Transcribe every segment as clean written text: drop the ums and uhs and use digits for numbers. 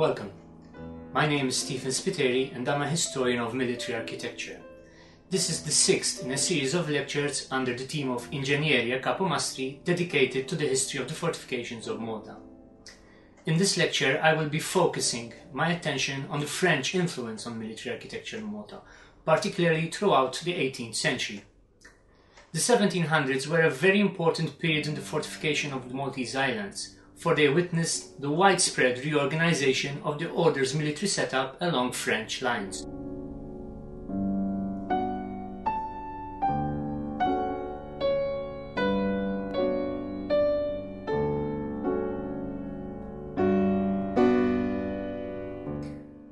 Welcome. My name is Spiteri and I'm a historian of military architecture. This is the sixth in a series of lectures under the theme of Ingegneria Capomastri dedicated to the history of the fortifications of Malta. In this lecture I will be focusing my attention on the French influence on military architecture in Malta, particularly throughout the 18th century. The 1700s were a very important period in the fortification of the Maltese islands, for they witnessed the widespread reorganization of the order's military setup along French lines.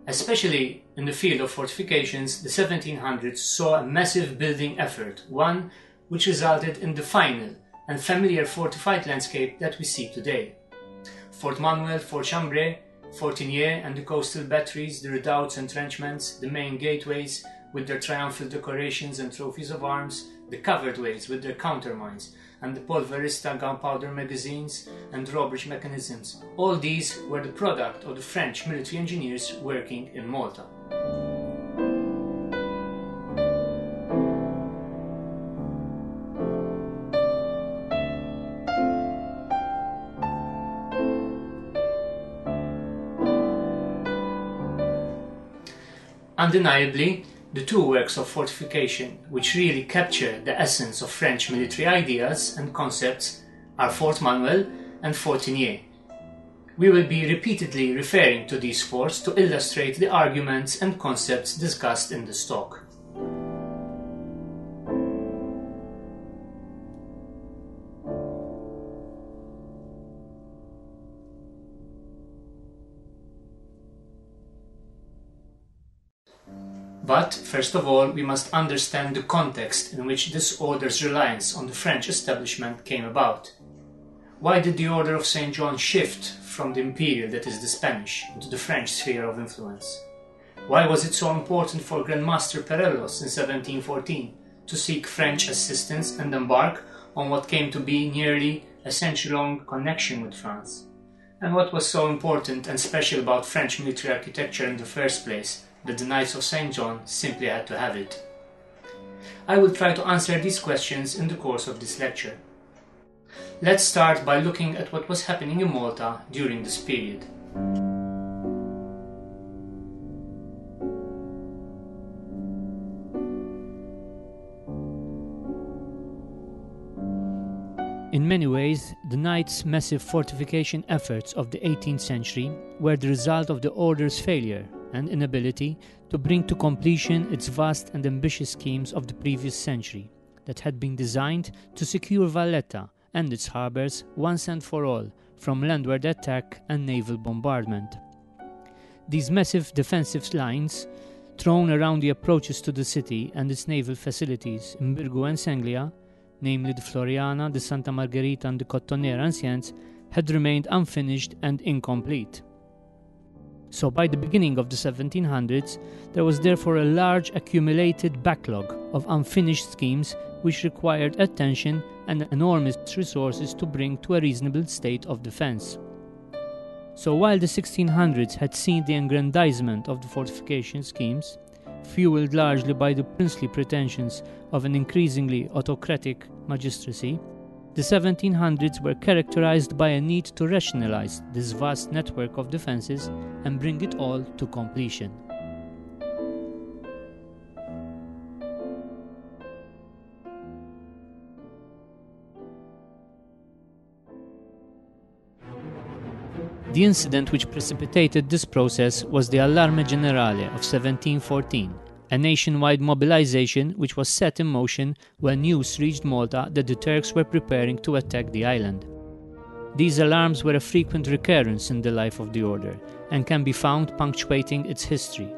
Especially in the field of fortifications, the 1700s saw a massive building effort, one which resulted in the final and familiar fortified landscape that we see today. Fort Manoel, Fort Chambray, Fort Igné and the coastal batteries, the redoubts, entrenchments, the main gateways with their triumphal decorations and trophies of arms, the covered ways with their countermines, and the polverista gunpowder magazines and drawbridge mechanisms. All these were the product of the French military engineers working in Malta. Undeniably, the two works of fortification which really capture the essence of French military ideas and concepts are Fort Manoel and Fort Igné. We will be repeatedly referring to these forts to illustrate the arguments and concepts discussed in this talk. But, first of all, we must understand the context in which this order's reliance on the French establishment came about. Why did the Order of St. John shift from the imperial, that is the Spanish, into the French sphere of influence? Why was it so important for Grand Master Perellos in 1714 to seek French assistance and embark on what came to be nearly a century-long connection with France? And what was so important and special about French military architecture in the first place that the Knights of St. John simply had to have it? I will try to answer these questions in the course of this lecture. Let's start by looking at what was happening in Malta during this period. In many ways, the Knights' massive fortification efforts of the 18th century were the result of the Order's failure and inability to bring to completion its vast and ambitious schemes of the previous century that had been designed to secure Valletta and its harbours once and for all from landward attack and naval bombardment. These massive defensive lines, thrown around the approaches to the city and its naval facilities in Birgu and Sanglia, namely the Floriana, the Santa Margherita and the Cottonera Ancients, had remained unfinished and incomplete. So by the beginning of the 1700s, there was therefore a large accumulated backlog of unfinished schemes which required attention and enormous resources to bring to a reasonable state of defense. So while the 1600s had seen the aggrandizement of the fortification schemes, fueled largely by the princely pretensions of an increasingly autocratic magistracy, the 1700s were characterized by a need to rationalize this vast network of defenses and bring it all to completion. The incident which precipitated this process was the Allarme Generale of 1714, a nationwide mobilization which was set in motion when news reached Malta that the Turks were preparing to attack the island. These alarms were a frequent recurrence in the life of the order and can be found punctuating its history.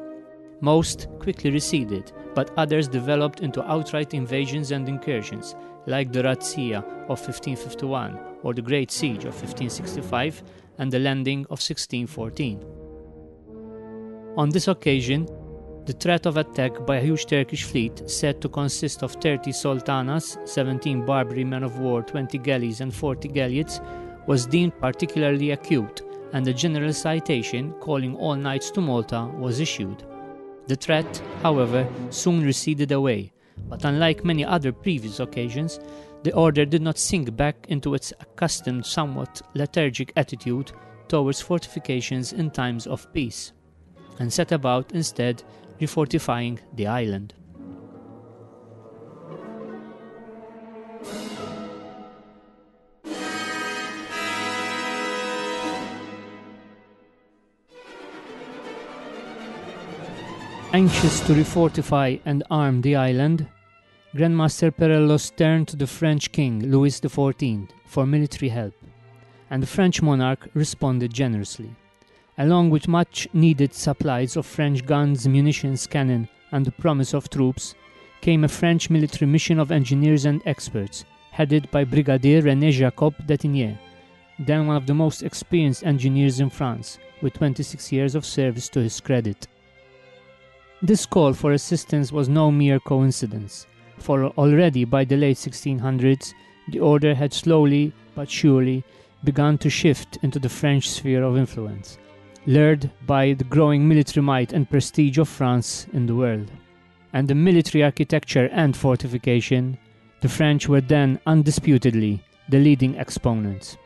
Most quickly receded, but others developed into outright invasions and incursions, like the Razzia of 1551 or the Great Siege of 1565 and the Landing of 1614. On this occasion, the threat of attack by a huge Turkish fleet said to consist of 30 sultanas, 17 Barbary men of war, 20 galleys and 40 galleots was deemed particularly acute and a general citation calling all knights to Malta was issued. The threat, however, soon receded away, but unlike many other previous occasions, the order did not sink back into its accustomed, somewhat lethargic attitude towards fortifications in times of peace, and set about instead refortifying the island. Anxious to refortify and arm the island, Grandmaster Perellos turned to the French king Louis XIV for military help, and the French monarch responded generously. Along with much-needed supplies of French guns, munitions, cannon, and the promise of troops, came a French military mission of engineers and experts, headed by Brigadier René Jacob d'Attigné, then one of the most experienced engineers in France, with 26 years of service to his credit. This call for assistance was no mere coincidence, for already by the late 1600s, the order had slowly but surely begun to shift into the French sphere of influence, lured by the growing military might and prestige of France in the world. And the military architecture and fortification, the French were then undisputedly the leading exponents.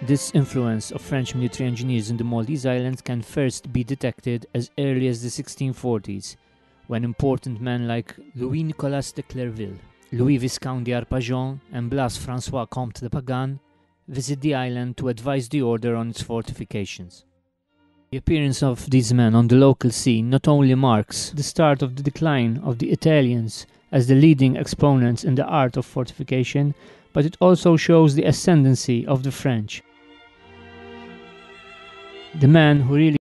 This influence of French military engineers in the Maltese islands can first be detected as early as the 1640s, when important men like Louis-Nicolas de Clerville, Louis Viscount d'Arpajon, and Blas François Comte de Pagan visit the island to advise the order on its fortifications. The appearance of these men on the local scene not only marks the start of the decline of the Italians as the leading exponents in the art of fortification, but it also shows the ascendancy of the French. The man who really